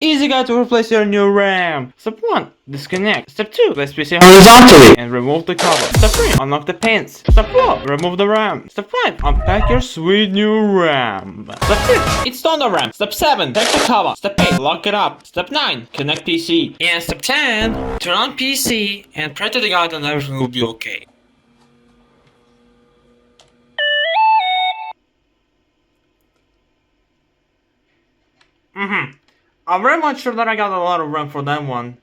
Easy guide to replace your new RAM. Step 1. Disconnect. Step 2. Place PC horizontally and remove the cover. Step 3. Unlock the pins. Step 4. Remove the RAM. Step 5. Unpack your sweet new RAM. Step 6. Install the RAM. Step 7. Take the cover. Step 8. Lock it up. Step 9. Connect PC. And step 10. Turn on PC and pray to the guide and everything will be okay. I'm very much sure that I got a lot of RAM for that one.